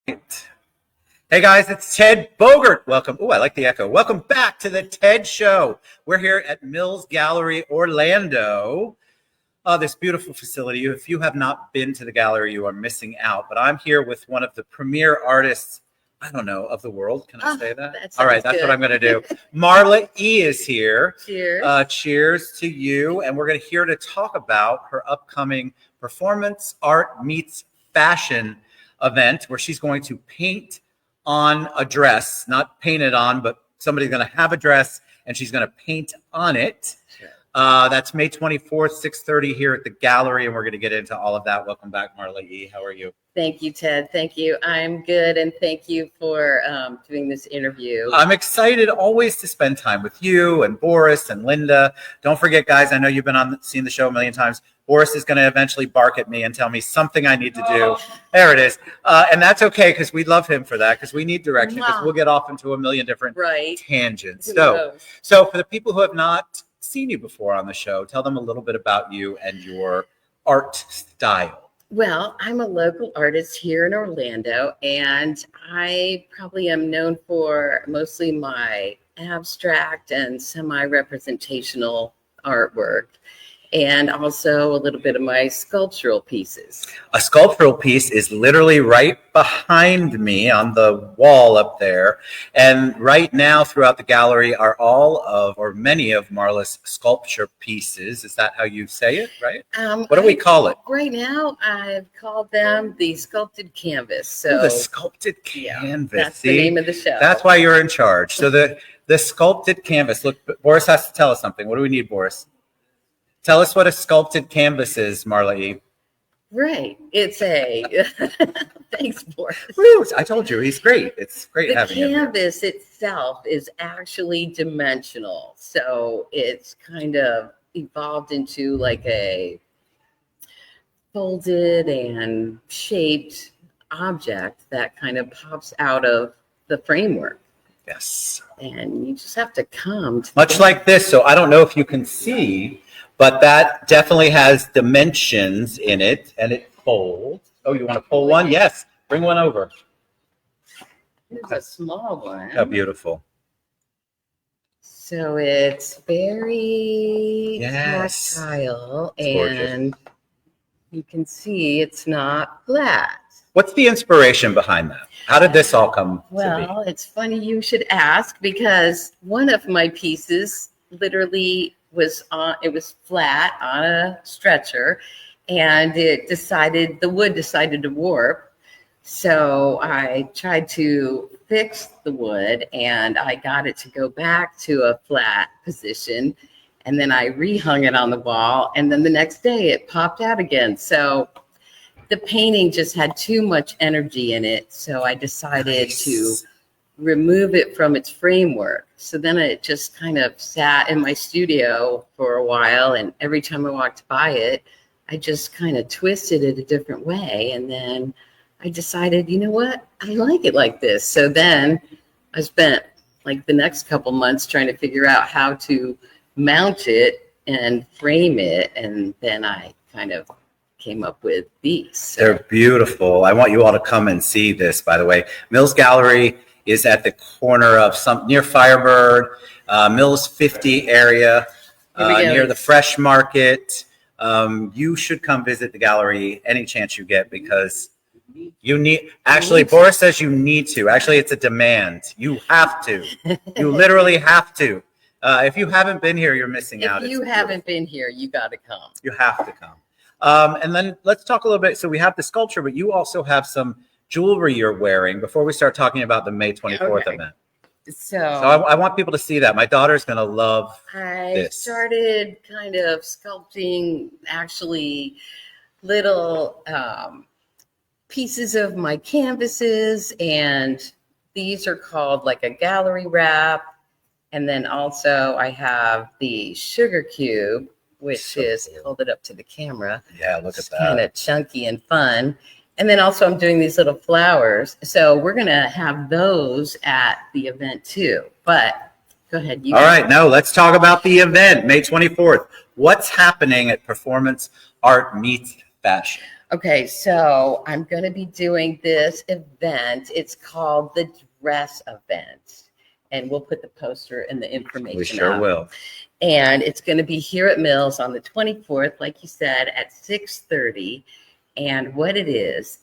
Hey guys, it's Ted Bogert. Welcome. Oh, I like the echo. Welcome back to the TED Show. We're here at Mills Gallery, Orlando. This beautiful facility. If you have not been to the gallery, you are missing out. But I'm here with one of the premier artists, I don't know, of the world. Can I say that? All right, that's what I'm going to do. Marla E is here. Cheers. Cheers to you. And we're here to talk about her upcoming performance art meets fashion event where she's going to paint on a dress, not paint it on, but somebody's going to have a dress and she's going to paint on it. Sure. That's May 24th, 6:30 here at the gallery, and we're going to get into all of that. Welcome back, Marla E. How are you? Thank you, Ted. Thank you. I'm good, and thank you for doing this interview. I'm excited always to spend time with you and Boris and Linda. Don't forget, guys, I know you've been seen the show a million times. Boris is going to eventually bark at me and tell me something I need to do. There it is. And that's okay, because we love him for that, because we need direction, because we'll get off into a million different tangents. So for the people who have not seen you before on the show, tell them a little bit about you and your art style. Well, I'm a local artist here in Orlando, and I probably am known for mostly my abstract and semi-representational artwork, and also a little bit of my sculptural pieces. A sculptural piece is literally right behind me on the wall up there. And right now throughout the gallery are many of Marla's sculpture pieces. Is that how you say it, right? What do we call it? Right now, I've called them the sculpted canvas. So the sculpted canvas. That's the name of the show. That's why you're in charge. So the sculpted canvas. Look, Boris has to tell us something. What do we need, Boris? Tell us what a sculpted canvas is, Marla E. Right. It's a thanks, Boris. Woo, I told you he's great. It's great having him. The canvas itself is actually dimensional, so it's kind of evolved into like a folded and shaped object that kind of pops out of the framework. Yes. And you just have to come to much like this. So I don't know if you can see, but that definitely has dimensions in it, and it folds. Oh, you want to pull one? Yes. Bring one over. Here's a small one. How beautiful. So it's very tactile, and you can see it's not flat. What's the inspiration behind that? How did this all come to be? Well, it's funny you should ask, because one of my pieces literally was flat on a stretcher, and the wood decided to warp. So I tried to fix the wood, and I got it to go back to a flat position, and then I rehung it on the wall, and then the next day it popped out again. So the painting just had too much energy in it, so I decided to remove it from its framework. So then it just kind of sat in my studio for a while, and every time I walked by it, I just kind of twisted it a different way. And then I decided, you know what, I like it like this. So then I spent like the next couple months trying to figure out how to mount it and frame it, and then I kind of came up with these. So. They're beautiful. I want you all to come and see this, by the way. Mills Gallery is at the corner of near Firebird, Mills 50 area, near the Fresh Market. You should come visit the gallery any chance you get, because you need, actually, Boris says you need to. Actually, it's a demand. You have to. You literally have to. If you haven't been here, you're missing out. If you haven't been here, you got to come. You have to come. And then let's talk a little bit. So we have the sculpture, but you also have some jewelry you're wearing before we start talking about the May 24th event. So I want people to see that. My daughter's going to love this. I started kind of sculpting actually little pieces of my canvases, and these are called like a gallery wrap. And then also I have the sugar cube, which is, hold it up to the camera. Yeah, look at that. Kind of chunky and fun. And then also I'm doing these little flowers. So we're going to have those at the event too. But go ahead. All right. Now let's talk about the event, May 24th. What's happening at Performance Art Meets Fashion? Okay, so I'm going to be doing this event. It's called the Dress Event, and we'll put the poster and the information We sure up. will. And it's going to be here at Mills on the 24th, like you said, at 6:30. And what it is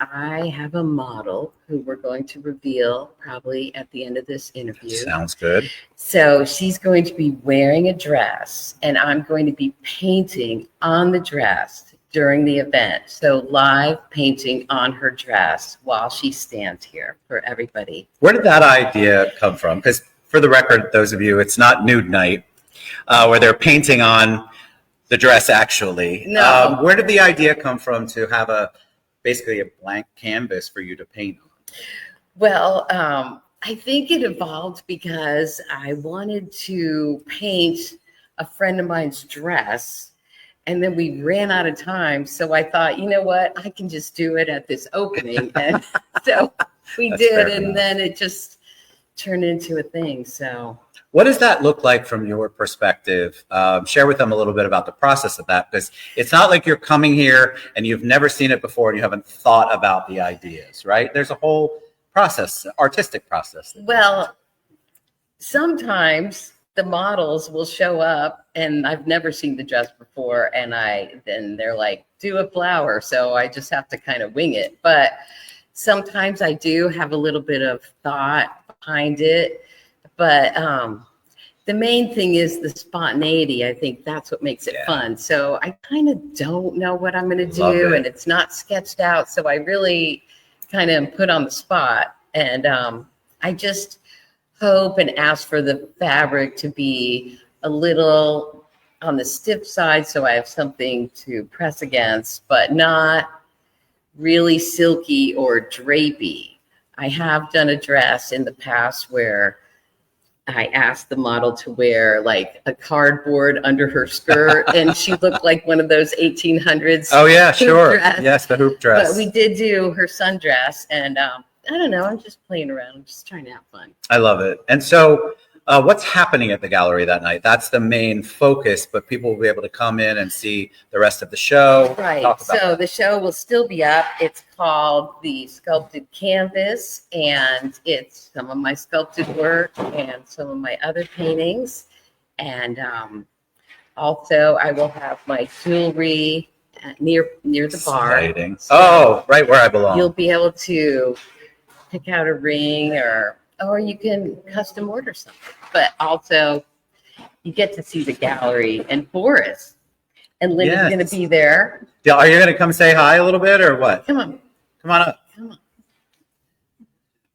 I have a model who we're going to reveal probably at the end of this interview. Sounds good. So she's going to be wearing a dress, and I'm going to be painting on the dress during the event. So live painting on her dress while she stands here for everybody. Where did that idea come from? Because for the record, those of you, it's not nude night where they're painting on the dress actually. No. Where did the idea come from to have basically a blank canvas for you to paint on? Well, I think it evolved because I wanted to paint a friend of mine's dress, and then we ran out of time. So I thought, you know what, I can just do it at this opening. And so we That's did, fair and enough. then it just turned into a thing. So What does that look like from your perspective? Share with them a little bit about the process of that, because it's not like you're coming here and you've never seen it before and you haven't thought about the ideas, right? There's a whole process, artistic process. well, sometimes the models will show up and I've never seen the dress before, and then they're like, do a flower. So I just have to kind of wing it. But sometimes I do have a little bit of thought behind it. But the main thing is the spontaneity. I think that's what makes it fun. So I kind of don't know what I'm going to do, and it's not sketched out. So I really kind of am put on the spot. And I just hope and ask for the fabric to be a little on the stiff side so I have something to press against, but not really silky or drapey. I have done a dress in the past where I asked the model to wear like a cardboard under her skirt, and she looked like one of those 1800s. Oh yeah, hoop sure. dress. Yes, the hoop dress. But we did do her sundress, and I don't know. I'm just playing around. I'm just trying to have fun. I love it. And so what's happening at the gallery that night? That's the main focus, but people will be able to come in and see the rest of the show. Right. Talk about So that. the show will still be up. It's called The Sculpted Canvas, and it's some of my sculpted work and some of my other paintings. And also, I will have my jewelry near the bar. Exciting. Oh, right where I belong. You'll be able to pick out a ring, or you can custom order something. But also, you get to see the gallery and Boris. And Linda's Yes. going to be there. Yeah, are you going to come say hi a little bit or what? Come on. Come on up. Come on.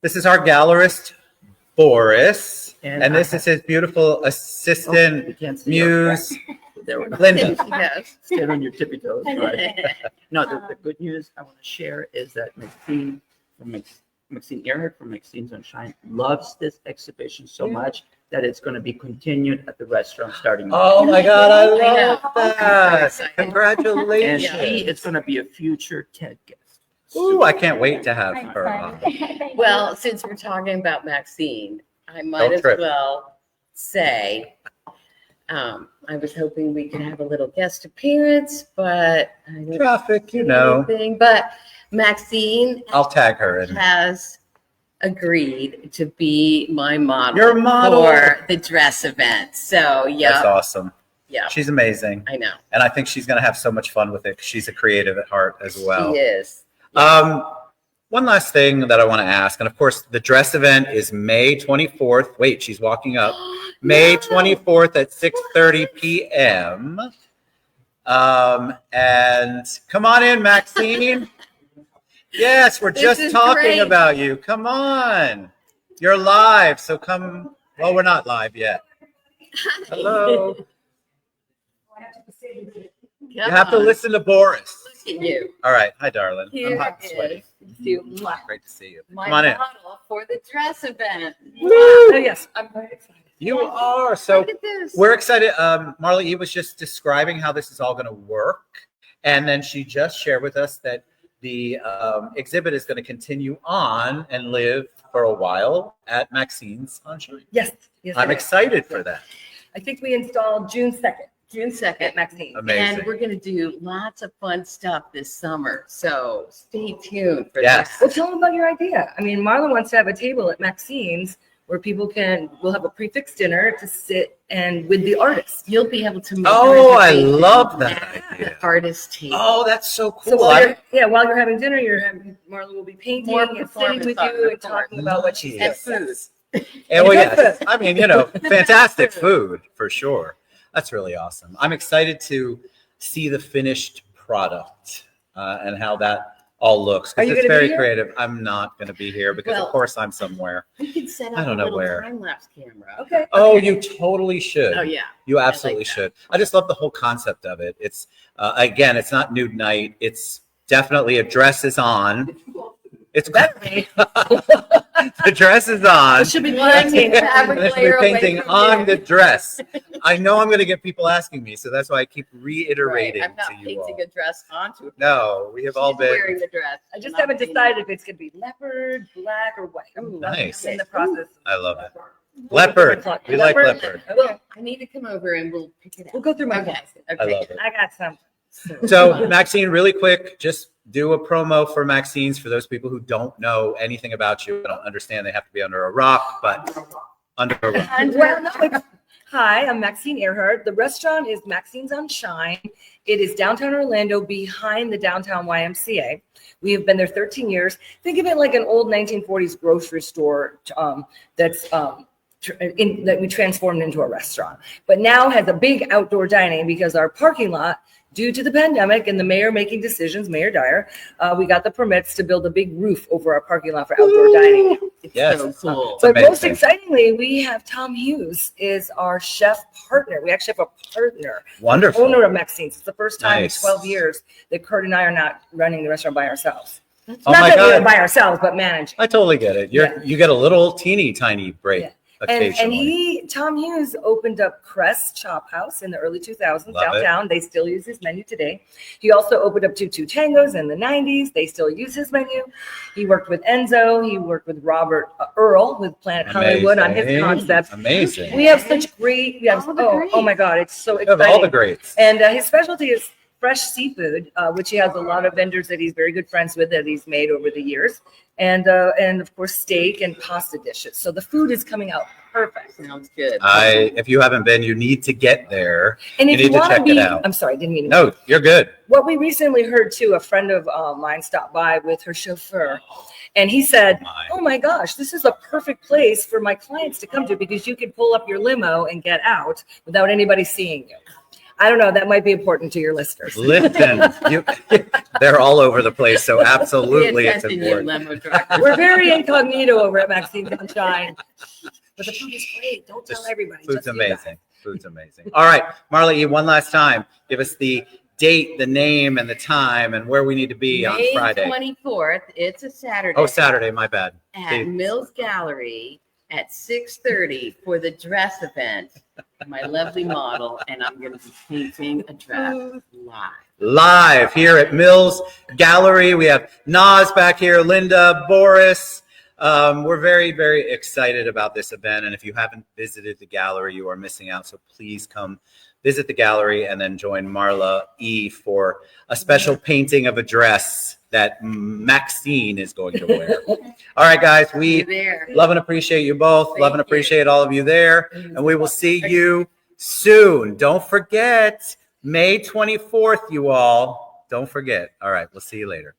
This is our gallerist, Boris. And And this is his beautiful assistant, You can't see your muse, back. There we go. Linda. Yes. Stand on your tippy toes. Right. No, the good news I want to share is that Maxine Earhart from Maxine Sunshine loves this exhibition so much that it's going to be continued at the restaurant starting. Oh my God, I love know. that. And Congratulations. she is going to be a future TED guest. Ooh, I can't wait to have her on. Well, since we're talking about Maxine, I might Don't as trip. well say, I was hoping we could have a little guest appearance, but I didn't Traffic, you see know. anything. But Maxine I'll tag her in. has agreed to be my model, Your model. for the dress event. So That's yeah, awesome. yeah, She's amazing. I know. And I think she's going to have so much fun with it 'cause she's a creative at heart as well. She is. One last thing that I want to ask, and of course, the dress event is May 24th. Wait, she's walking up. May 24th at 6:30 p.m. And come on in, Maxine. Yes, we're This just is talking great. about you. Come on. You're live, so come. Well, we're not live yet. Hello. You have to listen to Boris. Look at you. All right. Hi, darling. I'm Here hot and sweaty. is you, Great to see you. my Come on in. model for the dress event. Woo! Oh yes, I'm very excited. You are. So Look at this. we're excited. Marla E was just describing how this is all going to work. And then she just shared with us that the exhibit is going to continue on and live for a while at Maxine's Sunshine. Yes, yes. I'm it is. excited for that. I think we installed June 2nd. June 2nd. at Maxine. Amazing. And we're going to do lots of fun stuff this summer. So stay tuned for Yes. Well, that. tell them about your idea. I mean, Marla wants to have a table at Maxine's where we'll have a prefix dinner to sit and with the artists. You'll be able to make Oh, I reservations love that at idea. the artist table. Oh, that's so cool. So while you're having dinner, Marla will be painting More and sitting with performance art, you and of course. talking about what she's And doing. food. And well, good yes. food. I mean, fantastic food for sure. That's really awesome. I'm excited to see the finished product and how that all looks. Are Because you it's gonna be very here? creative. I'm not going to be here because, Well- of course, I'm somewhere. We can set up I don't a know little where. time-lapse camera. Okay. Oh, you totally should. Oh, yeah. You absolutely that. should. I just love the whole concept of it. It's again, it's not nude night. It's definitely a dress is on. It's the dress is on. She'll be Painting painting. fabric And layer we're away painting from on there. the dress. I know I'm going to get people asking me, so that's why I keep Right. reiterating I'm not to you painting all. a dress onto a No, we have all She's been. wearing the dress. I just Not haven't painting. decided if it's going to be leopard, black, or white. Ooh, Nice. I'm in the process. I love it. Leopard. We like Leopard? leopard. Okay. I need to come over and we'll pick it out. We'll go through my Okay. closet. I Okay. love it. I got some. So, Maxine, really quick, just do a promo for Maxine's for those people who don't know anything about you. I don't understand they have to be under a rock, but under a rock. Well, no, hi, I'm Maxine Earhart. The restaurant is Maxine's on Shine. It is downtown Orlando behind the downtown YMCA. We have been there 13 years. Think of it like an old 1940s grocery store that we transformed into a restaurant, but now has a big outdoor dining because our parking lot, due to the pandemic and the mayor making decisions, Mayor Dyer, we got the permits to build a big roof over our parking lot for outdoor dining. It's Yes. so cool. But most amazing. excitingly, we have Tom Hughes is our chef partner. We actually have a partner, Wonderful. owner of Maxine's. It's the first time Nice. in 12 years that Kurt and I are not running the restaurant by ourselves. Oh Not my that we're God. by ourselves, but managing. I totally get it. You get a little teeny tiny break Yeah. occasionally. And Tom Hughes opened up Crest Chop House in the early 2000s Love it. downtown. They still use his menu today. He also opened up Two Tangos in the 90s. They still use his menu. He worked with Enzo. He worked with Robert Earl with Planet Hollywood on his Amazing. concepts. Amazing. We have such great, All the greats. oh my God, it's so We have exciting. all the greats. And his specialty is fresh seafood, which he has a lot of vendors that he's very good friends with that he's made over the years. And of course, steak and pasta dishes. So the food is coming out perfect. Sounds good. If you haven't been, you need to get there. And You if need you to want to check it be, out. I'm sorry, I didn't mean to. No, you're good. What we recently heard too, a friend of mine stopped by with her chauffeur, and he said, "Oh my gosh, this is a perfect place for my clients to come to because you can pull up your limo and get out without anybody seeing you." I don't know. That might be important to your listeners. Listen, they're all over the place, so absolutely Pay it's attention, you important. limo driver. We're very incognito over at Maxine Sunshine, but the food is great. Don't tell everybody. Food's just you guys. amazing. Food's amazing. All right, Marla E, one last time. Give us the date, the name, and the time, and where we need to be on May Friday. 24th. It's a Saturday. Oh, Saturday, my bad. At See. Mills Gallery at 6:30 for the dress event. My lovely model, and I'm going to be painting a dress live. Live here at Mills Gallery. We have Nas back here, Linda, Boris. We're very, very excited about this event. And if you haven't visited the gallery, you are missing out. So please come visit the gallery and then join Marla E for a special painting of a dress that Maxine is going to wear. All right, guys, we There. love and appreciate you both. Thank Love and you. appreciate all of you there. And we will see you soon. Don't forget, May 24th, you all. Don't forget. All right, we'll see you later.